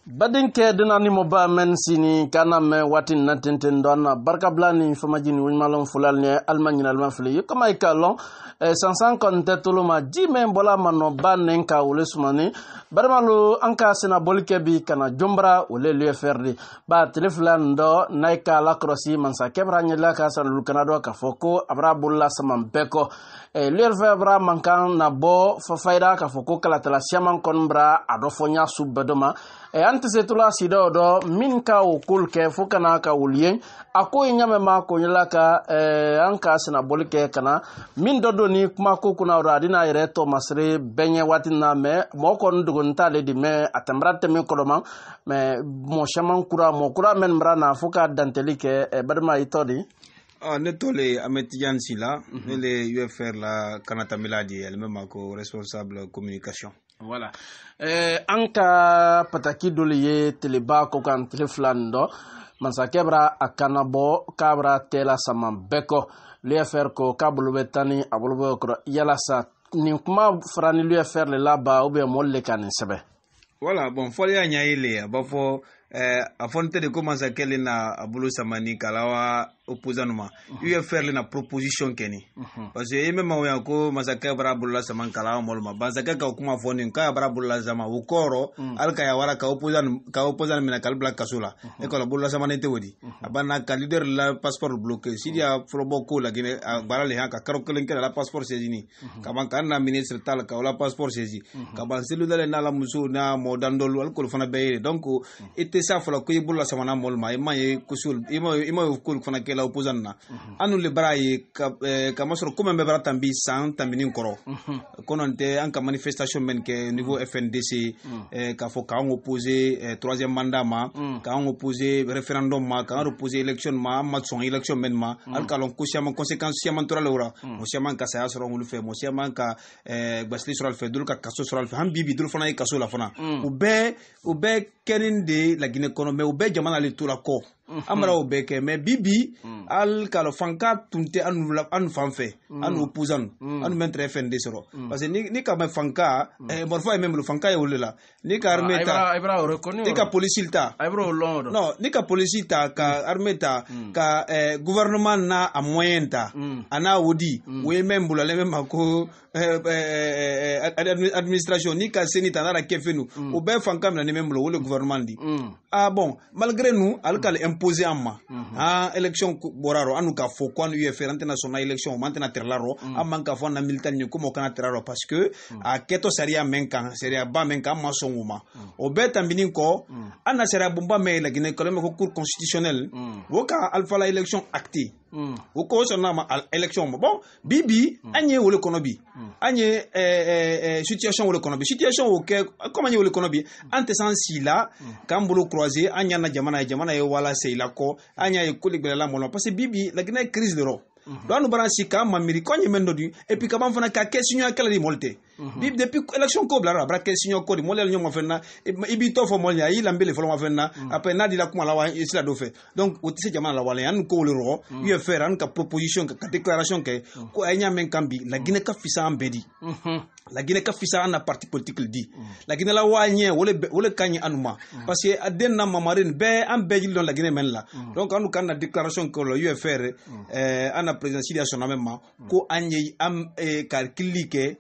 Badinke dinani moba men sini kana me watin na tenten donna barka blani famajini wulmalon fulal ne almanyina alman fili kama ikalon sansan kon tetuluma jime bola mano banen ka wule sumani barmalu anka sina bolike bi kana jombra wule le ferdi ba teleflan do naika la krosi mansa kebra nyela ka san lukanado ka foko abra bulla saman beko ler febra mankan na bo fafaida ka foko kala tala siaman konbra adofonya subedoma ante setula sido do min ka ukul ke fukana ka ulien ako nyame ma ko nyala ka anka sina bolike kana min dodo ni kuma ko kuna radina ireto masre benye watina me mo ko ndugo ntale di me atambrate me koloma me mo shaman kura men mrana fuka dantelike badma itodi Netole Ametian Sila, le UFR la Kanata Meladi, elle-même responsable communication. Voilà. Anka pataki doliye teleba ko kan teleflando mansakebra akanabo kabra tela samambeko l'UFR ko kabulu betani abulu ko yala sa ni kuma frani l'UFR le laba ou bien molle kan sebe. Voilà, bon, folia nyaile bafo afonte de commencer kele na abulu samani kalawa opposant UFR na proposition keni parce que même ma ko masaka barabulla saman kalawa molma bazaka ka kuma foni ka barabulla zama ukoro alka ya wara ka opposant mina kalbla kasula e ko bulla samani te wodi abana ka leader la passeport bloqué si dia frobo ko la gine barale ha ka karo kelen la passeport sezini ka ban kan na ministre tal ka la passeport sezi ka ban selu dale na la muso na modandol alko fana be donc ite sa fala ko bulla samana molma e maye kusul ima ko fana la opposant na anu le braye ka masoro comme be brata bi san tambini koro kononte an ka manifestation men ke niveau FNDC ka fo ka on opposer troisième mandat ma ka on opposer référendum ma ka on opposer élection ma son élection men ma al ka lon ko siama conséquence siama toral ora mo siama ka sa soro ngulu fe mo siama ka basli soro al fe dul ka kaso soro al fe han bibi dul fana kaso la fana u be kenin de la Guinée économie u be jamana le tola ko amara o beke mais bibi al kalo fanka tunte anu fanfe anu opposant anu mentre FND soro parce que ni ka me fanka morfa même le fanka yolela ni ka armeta ni ka polisilta non ni ka polisilta ka armeta ka gouvernement na a moyenta ana wodi we même bulale même ko administration ni ka senita na la kefenu o be fanka na même le gouvernement di ah bon malgré nous al kal imposer amma élection boraro anu ka fo ko anu UFR international élection mantena terlaro amman ka fo na militant ni ko mo kana terlaro parce que a keto saria menkan saria ba menkan ma songuma o beta mbinin ko ana saria bomba me la Guinée ko cour constitutionnel woka alfa la élection actée o ko so na élection bon bibi anye wole konobi anye situation wole konobi situation o ke comme anye wole konobi ante sensi la kambulu croiser anya na jamana e wala se la ko anya e kuligbela la molon parce que bibi la Guinée crise de ro do anu baransi ka mamiri ko nye mendo du et puis kaban fana ka question kala di molte bibi depuis élection ko bla bra question ko di molel nyoma fenna ibi to fo molnya yi lambele fo ma fenna après na di la kuma la wa isla do fait donc o tise jamana la wala yan ko le ro yu faire an ka proposition ka déclaration ke ko anya men kambi la Guinée ka fisa ambedi la Guinée ka fisa an parti politique le dit la Guinée la wanye wole kanyi anuma parce que aden na mamarin be an be jil don la Guinée men la donc anu kan na déclaration ko le UFR an présidentielle son même ko anye am calculi ke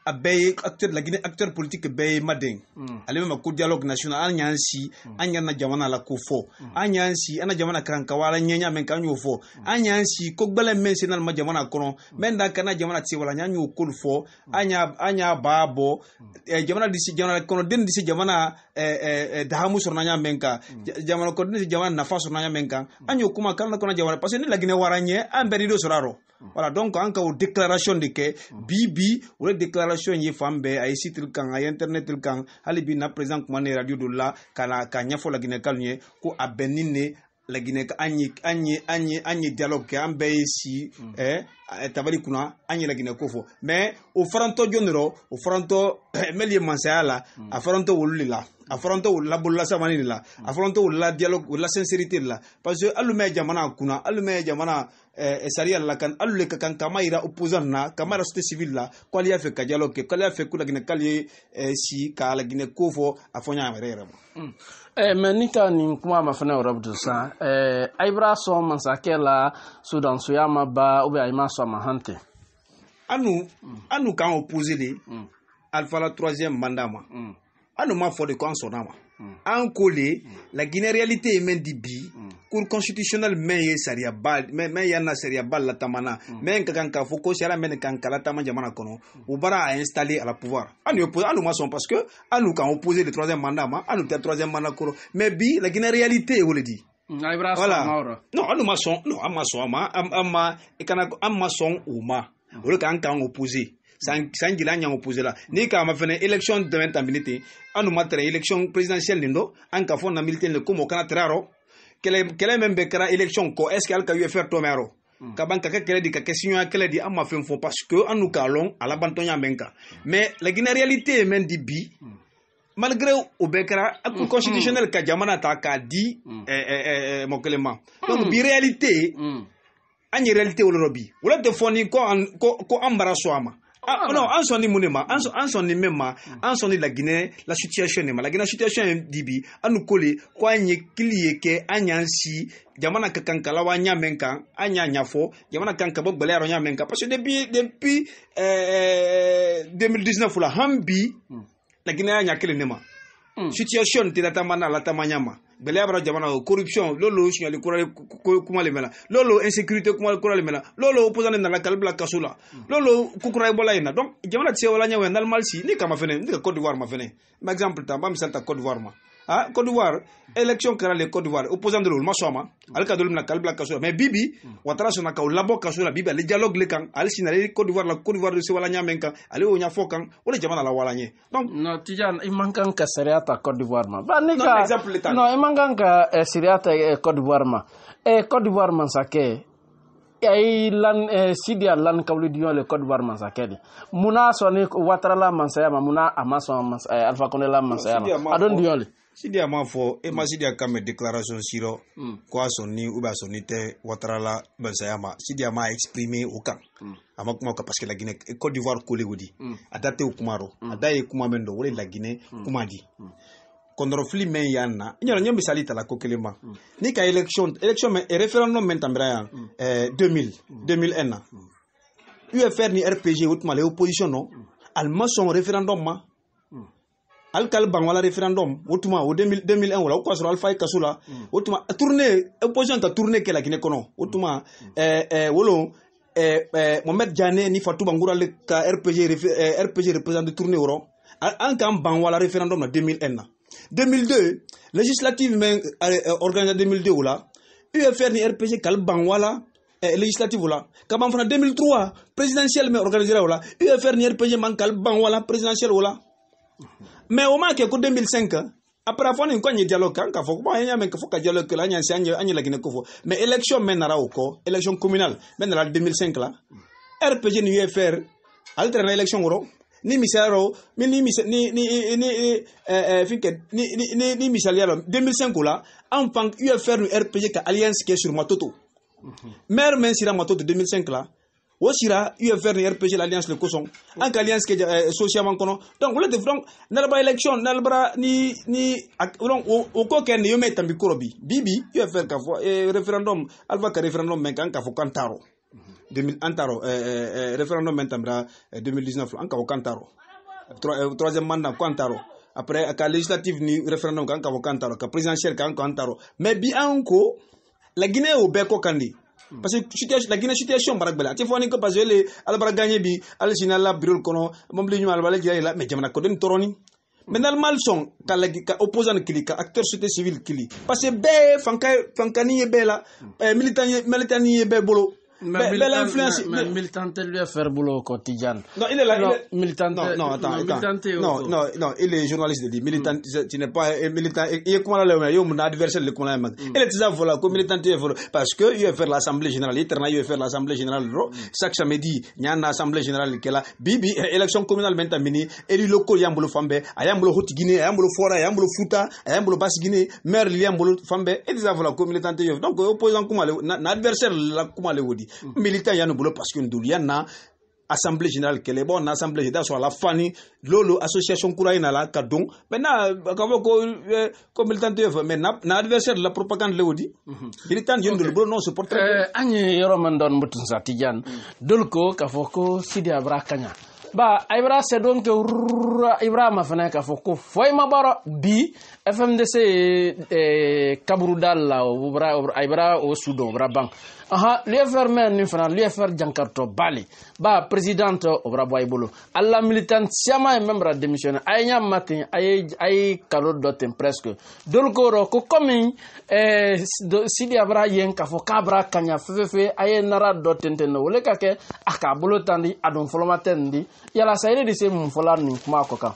abe acteur la Guinée acteur politique be maden ale même ko dialogue national anyansi anyana jamana la ko fo anyansi ana jamana kranka wala nyanya men kanyo fo anyansi ko gbele men senal ma jamana kono men da kana jamana ti wala nyanyo ko fo anya babo jamana disi jamana kono den disi jamana dahamu sur nanya menka jamana ko disi jamana nafa sur nanya menka anyo kuma kana kono jamana parce que ni la Guinée waranye amberi do soraro voilà donc anka o déclaration de que bibi ou déclaration yi fambe ay site kan ay internet kan halibi na présent comme radio de la kala kanya fo la Guinée kalnie ko abenine la Guinée anyi dialogue ambe si tabari kuna anyi la Guinée kofo mais au franto jonero au franto melie mansala a franto wulila a franto la bolla samani la a franto la dialogue la sincérité la parce que allume jamana kuna allume jamana sariya la kan alu le kan kama ira opposant na kama société civile la ko ali fait ka dialogue ke ko ali fait ko la Guinée kali si ka la Guinée ko fo afonya merere mais ni ka ni kuma ma fana Europe du sa Ibra so man sakela Soudan suyama ba ou bien ma so ma hante anu kan opposé les Alpha la 3e mandat ma anu ma fo de kon sonama en collé la Guinée réalité men di bi cour constitutionnel men ye saria bal men yana saria bal la tamana men ka foko sera men kan kala tamana jamana kono ou bara a installé à la pouvoir anu ma son parce que anu kan opposé le 3e mandat ma anu te 3e mandat ko mais bi la Guinée réalité on le dit voilà non anu ma son non ama son ama e kana ama son ou ma o le kan opposé sangila nyang opposé là ni ka ma fene élection de 20 minutes anu matre élection présidentielle lindo an ka fona militaire le comme kana traro kele même be kara élection ko est-ce qu'al ka UFR tomero ka banka ka kele di ka question kele di amma fen fo parce que anu ka long ala bantonya menka mais la Guinée réalité men di bi malgré au bekara accord constitutionnel ka jamana ta ka di mon clément donc bi réalité ani réalité o robi wala te foni ko embarrasso ama non, en son monima, en son même, en son la Guinée, la situation n'est la Guinée situation dibi, à nous coller, quoi n'y qu'il que anyansi, jamana kankala wa nyamenka, anyanyafo, jamana kankabo belero nyamenka, parce que depuis 2019 la hambi, la Guinée a nyakele nema. Situation te la tamanyama. Belabra jamana corruption lolo signal kuma le mela lolo insécurité kuma le mela lolo opposant na la kalbla kasula lolo kukura bola ina donc jamana tse wala nyawe normal si ni kama fene ni Côte d'Ivoire ma fene par exemple ta bam salta Côte d'Ivoire ma Côte d'Ivoire élection kara le Côte d'Ivoire opposant de lolo ma soma al ka dolum na kalbla kasula mais bibi watara sona ka labo kasula bibi le dialogue le kan al sinale Côte d'Ivoire de se wala nyamenka ale o nya fokan wala jamana la wala nye donc no tijan imankan ka seriata Côte d'Ivoire ma ba ni ka no manganga siriata Côte d'Ivoire ma Côte d'Ivoire man sake ay lan sidia lan kawli dion le Côte d'Ivoire man sake di muna soni Ouattara la man sayama muna amason Alpha Condé la man sayama adon dion le sidia ma fo e ma sidia kam déclaration siro quoi soni ou ba soni te Ouattara la man sayama sidia ma exprimer aucun ama kuma parce que la Guinée Côte d'Ivoire collé wodi adate o kumaro adaye kuma mendo wole la Guinée kuma di kondrofli men yanna nyoro nyambi salita la kokelema ni ka élection mais référendum men tambra 2001 UFR ni RPG outma les opposition non al mason référendum ma al kal bang wala référendum outma au 2001 wala ko asro alfa kasula outma tourner opposition ta tourner ke la Guinée kono outma wolo Mohamed Diané ni Fatou Bangoura le ka RPG représente tourner euro an kam bang wala référendum na 2001 2002 législative mais organisée 2002 là UFR ni RPG kal bangwala législative là kabam fana 2003 présidentielle mais organisée là UFR ni RPG man kal bangwala présidentielle là mais au moins que 2005 après avoir une cogne dialogue kan faut pas y a mais faut que dialogue là nya anya la Guinée ko fo mais élection men nara ko élection communale men la 2005 là RPG ni UFR alterne élection euro ni misalo ni misalialo 2005 là en tant que UFR le RPG ka alliance qui est sur Matoto maire men sira Matoto 2005 là o sira UFR le RPG l'alliance le coson en alliance que socialement kono donc le donc nalba élection nalbra ni donc o ko ken yo metambi korobi bibi UFR ka fo référendum alva ka référendum men kan ka fo kantaro 2000 antaro référendum mentambra 2019 anka kantaro troisième mandat kantaro après ka législative ni référendum kanka kantaro ka présidentiel kanka kantaro mais bi anko la Guinée au beko kandi parce que la Guinée situation baragbela ti foni ko parce que le albara gagné bi al sinala bureau kono mom li ñu albala jey la mais jamana ko den toroni mais normal son ka opposant ka acteur société civile kili parce que be fankani be la militant ni be bolo l'influence militante lui faire boulot quotidien. Non, il est là. Non, militante. Non, attends. Non, il est journaliste de dit militant. Tu n'es pas militant. Il est comment là, il est mon adversaire le comment là. Il est déjà voilà comme militant parce que il veut faire l'assemblée générale. Il veut faire l'assemblée générale. Chaque samedi, il y a une assemblée générale qui est là. Bibi élection communale maintenant mini. Élu local yambulo fambe. Ayambulo Haute Guinée, ayambulo Fora, ayambulo Fouta, ayambulo Basse Guinée. Maire yambulo fambe. Et déjà voilà comme militant. Donc opposant comment l'adversaire là comment le dit. militant ya no bolo parce que ndulu ya na assemblée générale kele bon assemblée générale sur la fani lolo association kura ina la kadon maintenant ko militant de mais na adversaire de la propagande le odi militant yendo le non se porte agni yoro man don mutun sa tijan dolko ka foko Sidi Abra Kanya ba Ibra se donc Ibra ma fana ka foko foy ma baro bi FMDC kaburu dal la Ibra o sudo bra bank aha l'UFR men ni fana l'UFR jankarto bali ba présidente obra boybolo alla militante siama e membra démissionné ay nyam matin ay kalo doten presque dolgoro ko comme Sidi Abra yen ka fo kabra kanya fefe ay nara doten ten wole ka ke aka bolo tandi adon folomaten di yala sayre de se mum fola ni kuma ko ka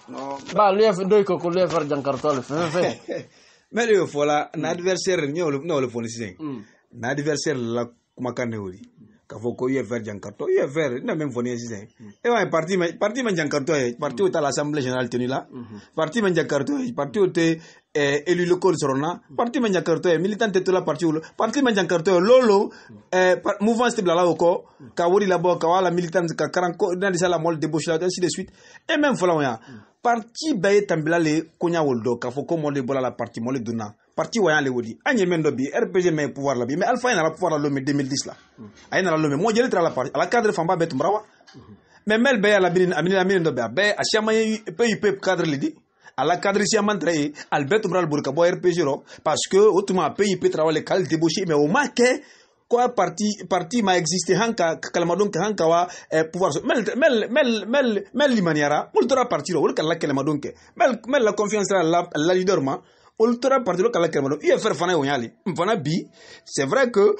ba l'UFR doy ko l'UFR jankarto le fefe mais le fola na adversaire ni no le folisien na adversaire la kuma kan wori ka fo ko UFR jankarto UFR na même foni sisen e wa parti man jankarto e parti à l'assemblée générale tenue là parti man jankarto parti te élu local sorona parti man jankarto e militant te la parti man jankarto lolo mouvement stable là ko ka wori la bo ka wala militant ka karanko na disa la mol débauche là ainsi de suite et même fola ya parti baye tambila le konya woldo ka fo ko mo le bola la parti mo le duna parti wayan le wodi anye mendo bi RPG mais pouvoir la bi mais Alpha ina la pouvoir la lome 2010 là ayina la lome mo jeli tra la parti ala cadre famba bet mrawa mais mel be ala bin amina ndo be a chama pe cadre le di ala cadre si amantre albert mral burka bo RPG ro parce que autrement pe travailler cal débauché mais au marqué quoi parti ma existé hanka kalmadon ka hanka wa pouvoir mel limaniara ultra parti ro kala kalmadon ke mel la confiance la leader ma ultra parti lo kala kalmadon UFR fana yonyali mfana bi c'est vrai que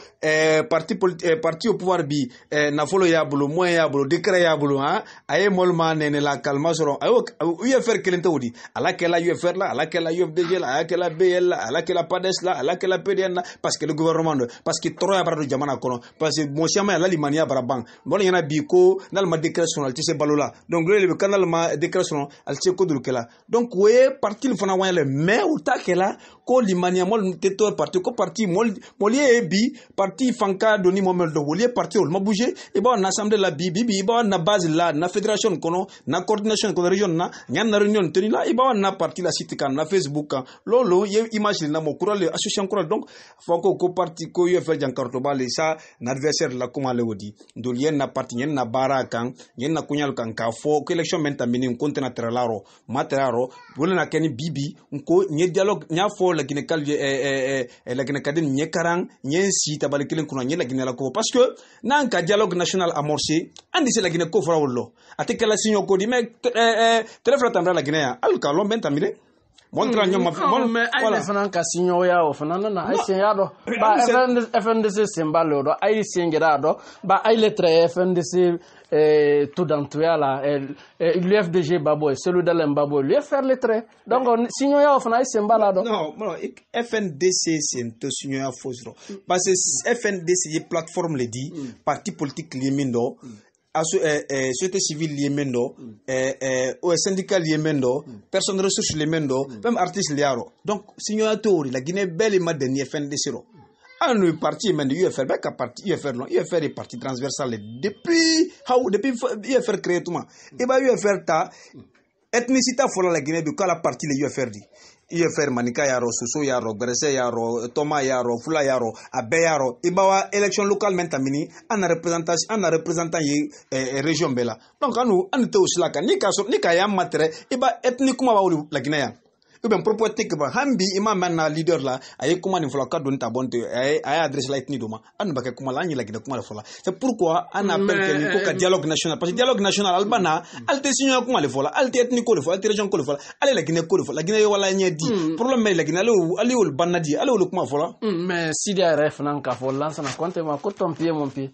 parti au pouvoir bi na folo ya bulu moyen ya bulu décret ya bulu hein aye molma nene la kalma soro UFR kelenta wodi ala kala UFR la ala kala UFDG la ala kala BL la ala kala PADES la ala kala PDN la parce que le gouvernement parce que trop ya barado jamana kono parce que mo chama la limania barabang bon yana bi ko nal ma décret sonal ci se balola donc le canal ma décret sonal al ci ko dul kala donc we parti le fana wayale mais ou ta kala ko limania mol teto parti ko parti molie bi parti fanka doni momel do wolie parti ol ma bouger e ba na assemblée la bi ba na base la na fédération kono na coordination ko région na nyan na réunion teni la e ba na parti la site kan na Facebook kan lolo ye image na mo kural association kural donc fanko ko parti ko UFR jankarto bale ça na adversaire la kuma le wodi ndol yen na parti yen na bara kan yen na kunyal kan ka fo ko election menta mini konte na trelaro materaro wala na keni bibi ko nye dialogue nya fo la gine kal la gine kadin nye karang nye si tabal kilen kuna nye la gine la ko parce que nan ka dialogue national amorcé andi se la gine ko fora wollo ate kala signo ko di me telefra tambra la gine al ka lo menta mire montra nyom mais ay fana ka signo ya o fana na ay sen ya do ba FNDC sembalo do ay sengira do ba ay lettre FNDC tout dans tout là l'UFDG babo celui de l'Embabo lui faire les traits donc signo ya of na sembala do non FNDC c'est to signo ya fosro parce que FNDC est plateforme le dit parti politique limendo société civile liemendo syndicat liemendo personne ressources liemendo même artiste liaro donc signo ya tori la Guinée belle ma dernier FNDC ro un parti mais UFR ba ka parti UFR non UFR est parti transversal depuis UFR créé tout et ba UFR ta ethnicité fola la Guinée de kala parti le UFR di UFR manika yaro soso yaro berese yaro toma yaro fula yaro abe yaro ibawa élection locale mentamini ana représentant yi région bela donc anu te usila ka ni ka ya matre iba ethnique kuma ba la Guinée ou bien propriété que hambi imam na leader la ay kuma ni fola ka don ta bonte ay adresse la ethnie doma an ba ka kuma la ni la Guinée kuma la fola c'est pourquoi on appelle que ni ko dialogue national parce que dialogue national albana alte signo kuma le fola alte ethnie ko le fola alte région ko le fola ale la Guinée ko le fola la Guinée wala ñe di problème mais la Guinée ale wol banadi ale wol kuma fola mais si des ref nan ka fola ça na compte ma ko ton pied mon pied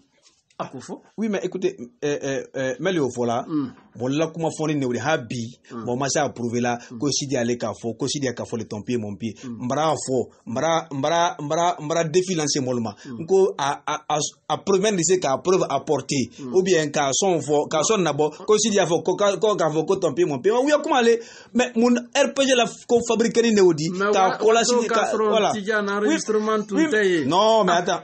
Oui, mais écoutez, mais le voilà, bon là comment font les néo habi, bon moi ça approuvé là, qu'aussi aller kafo, qu'aussi dire kafo le ton pied mon pied, mbra défi lancer mollement, ko à preuve de qu'à preuve apporter, ou bien qu'à son nabo, qu'aussi dire fo, kafo ton pied mon pied, oui comment aller, mais mon RPG la ko fabriquer les néo dit, qu'à coller voilà, non mais attends,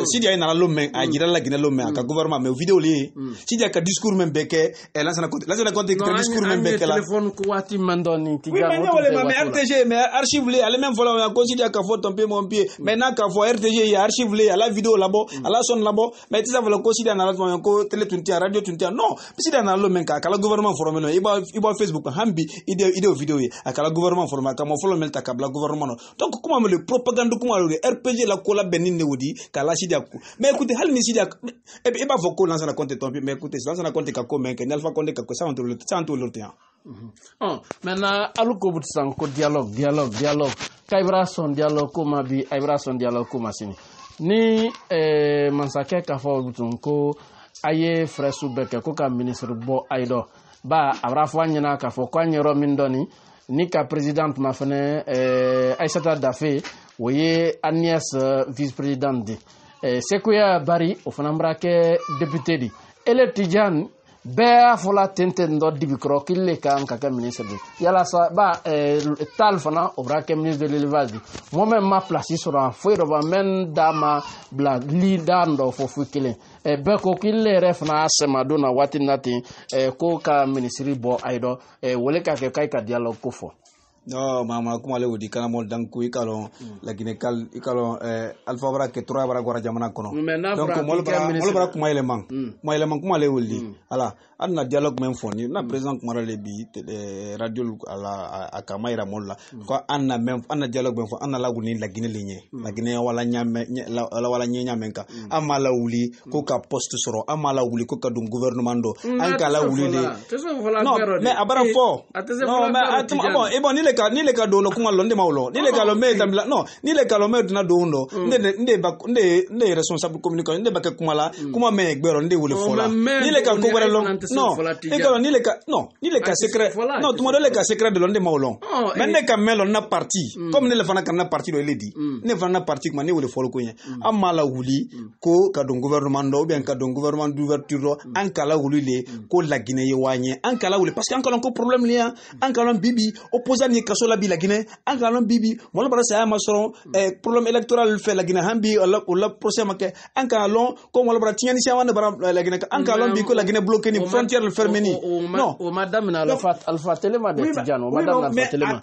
si dia na lomé a gira la gina lomé ka gouvernement mais vidéo li si dia ka discours même beke et là ça na compte discours même beke là téléphone ko wati mandoni oui mais RTG mais archive li ale même voilà ko si dia ka faut ton pied mon pied mais na ka faut RTG ya archive li à la vidéo là-bas à la son là-bas mais tu sais voilà ko si dia na la ko télé tuntia radio tuntia non si dia na lomé ka la gouvernement formé no iba Facebook hambi idée vidéo à la gouvernement formé ka mo follow melta ka la gouvernement donc comment le propagande comment le RPG la ko la benin ne wodi ka la si dia mais écoutez hal ni si dia et puis ba foko lancer na compte ton mais écoutez lancer na compte ka ko men que n'alpha compte ka ko ça on le temps maintenant aluko but sanko dialogue kaibra son dialogue kuma bi aibra son dialogue kuma sini ni mansake ka fo butun ko aye fresu beke ko ka ministre bo aido ba abra fo nyina ka fo ko nyero min doni ni ka présidente ma fene Aïssata Daffé woye Agnès vice-présidente Sekuya Bari o fana brake député di ele Tidiane be fola tenten do dibikro kille kan ka ministre di yala sa ba tal fana o brake ministre de l'élevage moi même ma place sera foi do men dama bla li dando fo fukile be ko kille refna asema dona watinati ko ka ministre bo aido wole ka ke kai ka dialogue ko fo no mama kuma le wodi kana mol danku ikalo la gine kal ikalo alfa bara ke trois bara gora jamana kono donc mol bara kuma élément kuma le woli ala adna dialogue même foni na président kuma le bi radio ala akamaira molla ko anna même anna dialogue même fo anna la wuli la gine ligne la gine wala nyame la wala nyenya menka amala wuli ko ka poste soro amala wuli ko ka dum gouvernement do anka la wuli le non mais abara fo non mais bon et bon ni le ka do lo kuma lo ndema ulo ni le ka lo me tambla no ni le ka lo me na do ndo nde responsable communication nde baka kuma la kuma me gbero nde wule fola ni le ka ko gbero lo no e ka ni le ka secret no tu mo le ka secret de lo ndema ulo mais ne ka melo na parti comme ne le fana kan na parti do ele di ne fana na parti kuma ne wule folo ko yen amala wuli ko ka do gouvernement do bien ka do gouvernement d'ouverture do an kala wuli le ko la Guinée wanye an kala wuli parce que an kala ko problème li an kala bibi opposant ni kaso la bi la Guinée an kala bibi mo la bara sa ma soron problème électoral fait la Guinée hambi la procès make an kala lon ko mo la bara tiani sa wana bara la Guinée an kala bi ko la Guinée bloqué ni frontière le fermé ni non o madame na alpha telema de Tidiano madame na alpha telema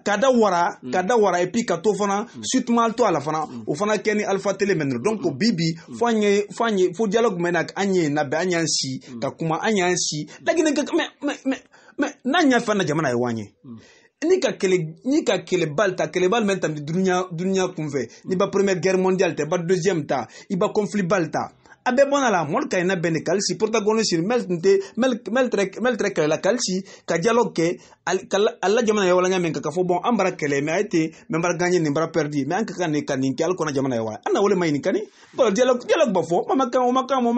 kada wara et puis ka to fana suite mal to ala fana o fana keni alpha telema donc bibi fanye fo dialogue menak anye na be anyansi ka kuma anyansi la Guinée mais nanya fana jamana yewanye ni ka kele bal mentam di dunya kumfe ni ba première guerre mondiale te ba deuxième ta iba conflit balta abe bona la mol kayna ben kalsi protagoniste mel trek la kalsi ka dialogue ke alla jamana ya wala nyamen ka fo bon ambara kele mais été membar gagner ni mbara perdu mais anka kan kan ni kal ko na jamana ya wala ana wala may ni kani bon dialogue ba fo mama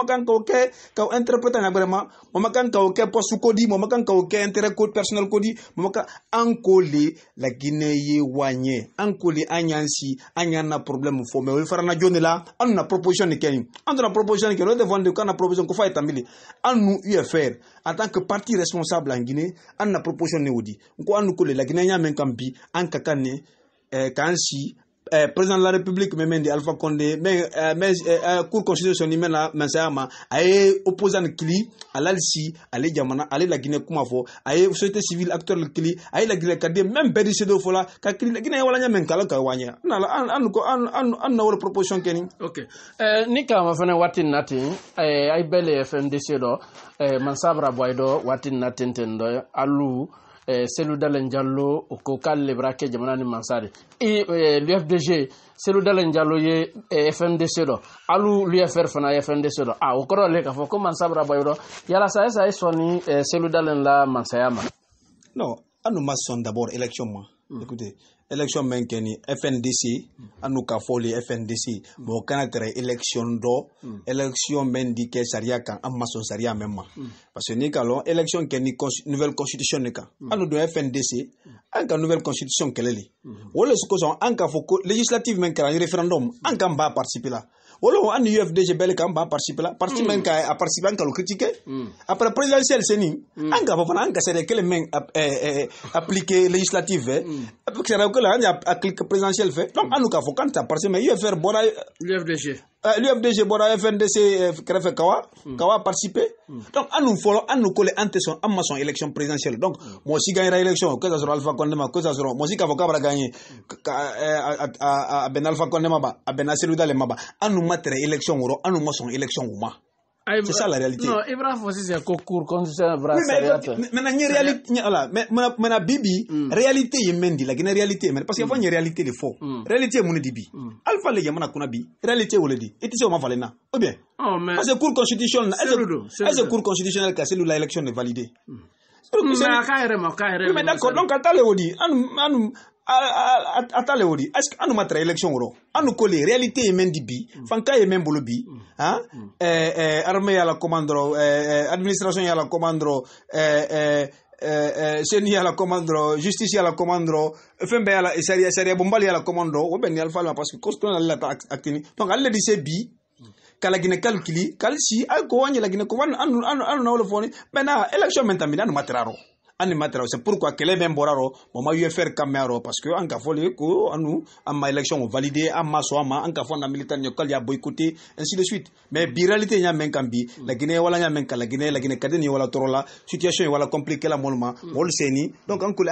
kan ko ke ka interpréter na vraiment mama kan ko ke poste kodi mama kan ko ke intérêt code personnel kodi mama kan ankoli la Guinée ye wanye ankoli anyansi anyana problème fo mais fara na joni la on na proposition ni keni on na proposition que nous devons de quand proposition qu'on fait tambili en nous UFR en tant que parti responsable en Guinée en na proposition ne wodi ko anu ko la Guinée nyamen kambi en kakane kansi président de la République Memendi Alpha Condé mais cour constitutionnelle mena mensama ay opposant kili alalsi ale jamana ale la Guinée kuma fo ay société civile acteur kili ay la Guinée kadé même BDC do fola ka kili la Guinée wala nyamen kala ka wanya na an wala proposition keni okay ni ka ma fana watin nati ay bele FNDC do mansabra boydo watin natin do alu Selou Dalen Diallo ko kalle brake jamana ni mansari l'UFDG Selou Dalen Diallo ye FNDC do alu l'UFR fana FNDC do o koro le ka fo ko mansabra boydo yala sa soni Selou Dalen la mansayama non anu mason d'abord élection moi écoutez élection men keni FNDC anu ka foli FNDC bo kana tere élection do élection men di ke sharia kan amma son sharia memma parce que ni kalon élection keni nouvelle constitution ne ka anu do FNDC an ka nouvelle constitution keleli wala su ko son an ka fo législative men kala référendum an kan ba participer là wala an UFDG bel kan ba participer là parti men ka a participer an ka lo critiquer après présidentielle c'est ni an ka fo an ka c'est quel men appliquer législative là a clic présidentiel fait donc anou ka fo quand ça parce mais UFR bora l'UFDG bora FNDC krefe kawa participer donc anou follow anou coller anteson amma son élection présidentielle donc moi si gagnera élection que ça sera Alpha Condé que ça sera moi si ka fo ka gagner à Ben Alpha Condé ba à Ben Asseliou Dale maba anou matre élection woro anou mo son élection uma. C'est ça la réalité. Non, Ibrahim aussi c'est un concours constitutionnel. Mais na réalité voilà, mais na bibi réalité yemendi la gina réalité mais parce qu'il y a une réalité de faux. Réalité mon dibi. Alpha le yamana kuna bi. Réalité ou le dit. Et tu sais on va valena. Ou bien. Parce que cour constitutionnel, est-ce cour constitutionnel que c'est l'élection est validée. Mais d'accord, donc attendez on dit attends le dit est-ce anu matra élection ro anu coller réalité et mendi bi fanka et même bolo bi hein armée à la commandro administration à la commandro seni à la commandro justice à la commandro FMB à la seria bombali à la commando o ben alfa parce que costo la actini donc elle dit c'est bi kala gine calculi kalsi ay ko wanya la gine ko wan anu na wala foni bena élection mentamina anu matraro c'est pourquoi que les mêmes boraro mama UFR camero parce que en ka folie ko anu amma élection validé amma so amma en ka fonda militant nyokal ya boycotté ainsi de suite mais bi réalité nya men kambi la Guinée wala nya men kala la Guinée kadeni wala torola situation wala compliqué la molma mol seni donc en ko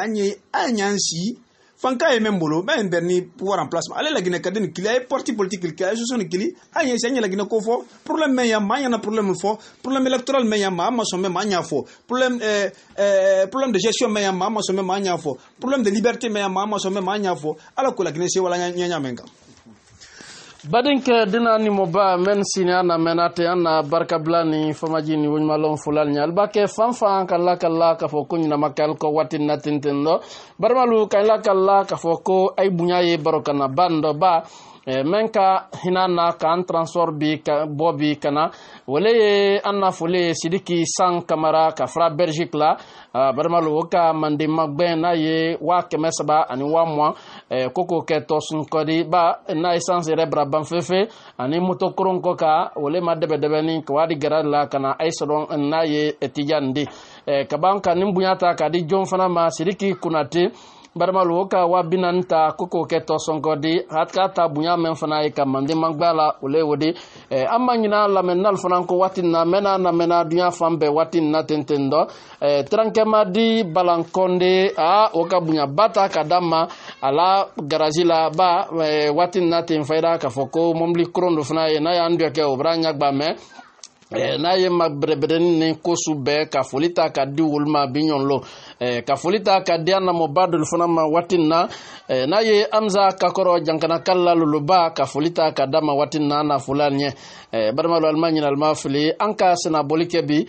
anyansi fanka e membolo ben berni pouvoir en placement allez la Guinée kadeni qu'il y a parti politique qu'il y a son qu'il anya senya la Guinée ko fo problème mais ya ma na problème fo problème électoral mais ya ma so même anya fo problème de gestion mais ya ma so même anya fo problème de liberté mais ya ma so même anya fo alors que la Guinée c'est wala nya menga badinke dina ni moba men siniana menate ana barka blani famajini won malon fulal nyal bake fanfa kala ka fo kunya makal ko watin natintendo barmalu kala ka fo ko ay bunyaye barokana bando ba menka hinana kan transport bi ka bobi kana wale anna fule sidiki sang kamara ka fra Belgique la barmalu ka mande magben na ye wa kemesaba ani wa mwa koko ke tosun kodi ba na essence rebra ban fefe ani moto koronko ka wale madebe ni ko wadi garad la kana ay sodon na ye etijandi kabanka nimbunyata ka di jon fana ma sidiki kunati barmalu ka wabinanta koko keto sonkodi hatka ta bunya men fana e kamande mangbala ole wodi amanyina la menal fana ko watina mena dunya fambe watina tentendo trankema di balankonde oka bunya bata kadama ala garagila ba watina tin faida ka foko momli krondo fana e na yandu ke obranya gbame na ye mabrebeden ni kosube ka folita ka di wulma binyonlo ka folita ka di na mobadul fana ma watinna na ye amza kakoro jankana kala luluba ka folita ka dama watinna na fulanye barmalu almanyin almafili anka sena bolike bi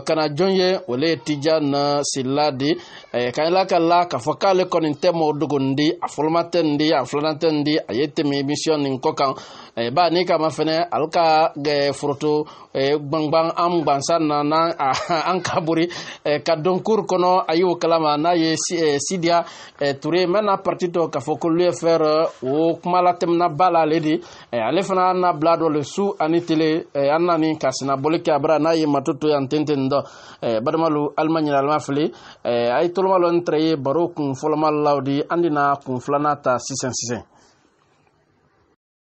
kana jonye wole tijan siladi kayla kala ka fokale koninte mo dugundi afulmatendi aflanatendi ayete mi mission nin kokan ba ni kama fene alka ge fruto bangbang am bansan na an kaburi ka donkur kono ayu kalama na ye sidia touré mena partito ka foko lui faire o kumalatem na bala ledi ale fana na blado le su anitele anani kasina bolike abra na ye matuto ya ntentendo badamalu almanya almafli ay tolmalo entre baro kun folmal lawdi andina kun flanata 666